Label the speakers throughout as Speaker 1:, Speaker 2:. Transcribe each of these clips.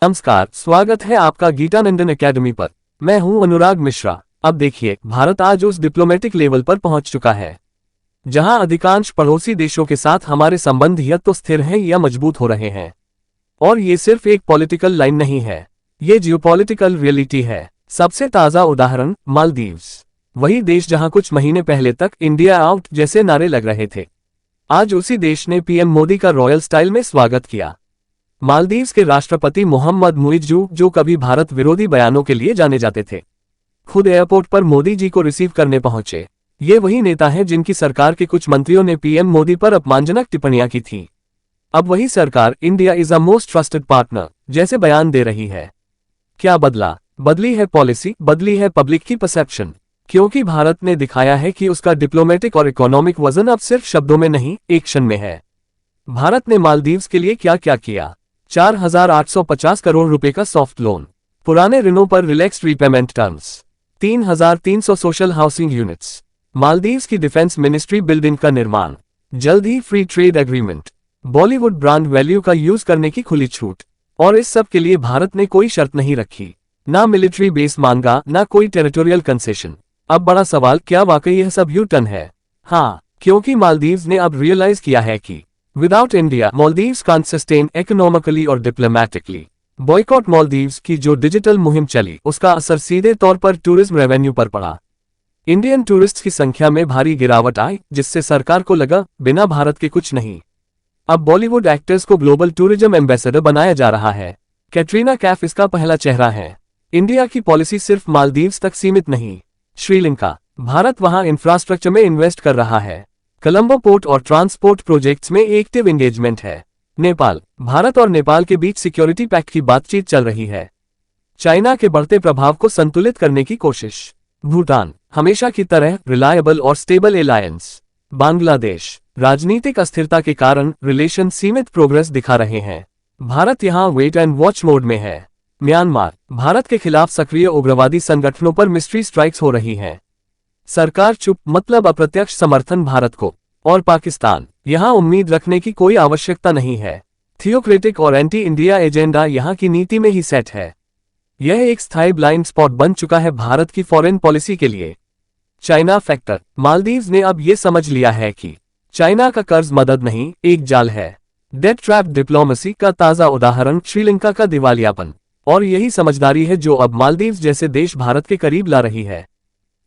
Speaker 1: नमस्कार, स्वागत है आपका गीतानंदन एकेडमी पर। मैं हूं अनुराग मिश्रा। अब देखिए, भारत आज उस डिप्लोमेटिक लेवल पर पहुंच चुका है जहां अधिकांश पड़ोसी देशों के साथ हमारे संबंध या तो स्थिर हैं या मजबूत हो रहे हैं। और ये सिर्फ एक पॉलिटिकल लाइन नहीं है, ये जियोपॉलिटिकल रियलिटी है। सबसे ताज़ा उदाहरण मालदीव्स, वही देश जहां कुछ महीने पहले तक इंडिया आउट जैसे नारे लग रहे थे। आज उसी देश ने पीएम मोदी का रॉयल स्टाइल में स्वागत किया। मालदीव्स के राष्ट्रपति मोहम्मद मुइज्जू, जो कभी भारत विरोधी बयानों के लिए जाने जाते थे, खुद एयरपोर्ट पर मोदी जी को रिसीव करने पहुंचे। ये वही नेता हैं जिनकी सरकार के कुछ मंत्रियों ने पीएम मोदी पर अपमानजनक टिप्पणियां की थीं। अब वही सरकार India is a most trusted partner जैसे बयान दे रही है। क्या बदला? बदली है पॉलिसी, बदली है पब्लिक की परसेप्शन। क्योंकि भारत ने दिखाया है कि उसका डिप्लोमेटिक और इकोनॉमिक वजन अब सिर्फ शब्दों में नहीं, एक्शन में है। भारत ने मालदीव्स के लिए क्या क्या किया? 4,850 करोड़ रुपए का सॉफ्ट लोन, पुराने ऋणों पर relaxed repayment terms, 3,300 social housing units, Maldives की डिफेंस मिनिस्ट्री बिल्डिंग का निर्माण, जल्द ही free trade agreement, Bollywood brand value का यूज करने की खुली छूट। और इस सब के लिए भारत ने कोई शर्त नहीं रखी, ना मिलिट्री बेस मांगा, ना कोई टेरिटोरियल कंसेशन। अब बड़ा सवाल, क्या वाकई यह सब यू टर्न है? हाँ, क्योंकि मालदीव्स ने अब रियलाइज किया है कि without India Maldives can't sustain economically और डिप्लोमैटिकली। बॉयकॉट मालदीव्स की जो डिजिटल मुहिम चली, उसका असर सीधे तौर पर टूरिज्म रेवेन्यू पर पड़ा। इंडियन टूरिस्ट की संख्या में भारी गिरावट आई, जिससे सरकार को लगा बिना भारत के कुछ नहीं। अब बॉलीवुड एक्टर्स को ग्लोबल टूरिज्म एम्बेसडर बनाया जा रहा है। कैटरीना कैफ इसका पहला चेहरा है। इंडिया की पॉलिसी सिर्फ मालदीव्स तक सीमित नहीं। श्रीलंका, भारत वहां इंफ्रास्ट्रक्चर में इन्वेस्ट कर रहा है। कोलंबो पोर्ट और ट्रांसपोर्ट प्रोजेक्ट्स में एक्टिव एंगेजमेंट है। नेपाल, भारत और नेपाल के बीच सिक्योरिटी पैक्ट की बातचीत चल रही है। चाइना के बढ़ते प्रभाव को संतुलित करने की कोशिश। भूटान, हमेशा की तरह रिलायबल और स्टेबल एलायंस। बांग्लादेश, राजनीतिक अस्थिरता के कारण रिलेशन सीमित प्रोग्रेस दिखा रहे हैं। भारत यहां वेट एंड वॉच मोड में है। म्यांमार, भारत के खिलाफ सक्रिय उग्रवादी संगठनों पर मिस्ट्री स्ट्राइक्स हो रही हैं। सरकार चुप, मतलब अप्रत्यक्ष समर्थन भारत को। और पाकिस्तान, यहां उम्मीद रखने की कोई आवश्यकता नहीं है। थियोक्रेटिक और एंटी इंडिया एजेंडा यहां की नीति में ही सेट है। यह एक स्थायी ब्लाइंड स्पॉट बन चुका है भारत की फॉरेन पॉलिसी के लिए। चाइना फैक्टर, मालदीव्स ने अब यह समझ लिया है कि चाइना का कर्ज मदद नहीं, एक जाल है। डेट ट्रैप डिप्लोमेसी का ताजा उदाहरण श्रीलंका का दिवालियापन। और यही समझदारी है जो अब मालदीव्स जैसे देश भारत के करीब ला रही है।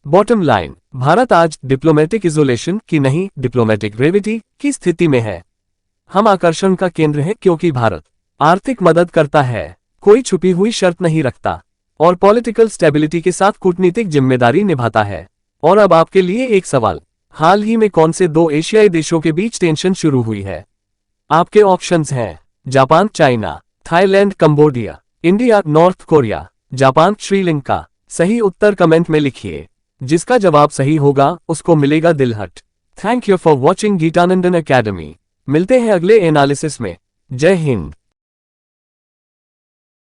Speaker 1: बॉटम लाइन, भारत आज डिप्लोमेटिक इजोलेशन की नहीं, डिप्लोमेटिक ग्रेविटी की स्थिति में है। हम आकर्षण का केंद्र हैं क्योंकि भारत आर्थिक मदद करता है, कोई छुपी हुई शर्त नहीं रखता, और पॉलिटिकल स्टेबिलिटी के साथ कूटनीतिक जिम्मेदारी निभाता है। और अब आपके लिए एक सवाल, हाल ही में कौन से दो एशियाई देशों के बीच टेंशन शुरू हुई है? आपके ऑप्शंस हैं Japan China, Thailand Cambodia, India north Korea, Japan Sri Lanka. सही उत्तर कमेंट में लिखिए। जिसका जवाब सही होगा उसको मिलेगा दिलहट। Thank you for watching Geetanandan Academy. मिलते हैं अगले एनालिसिस में। जय हिंद।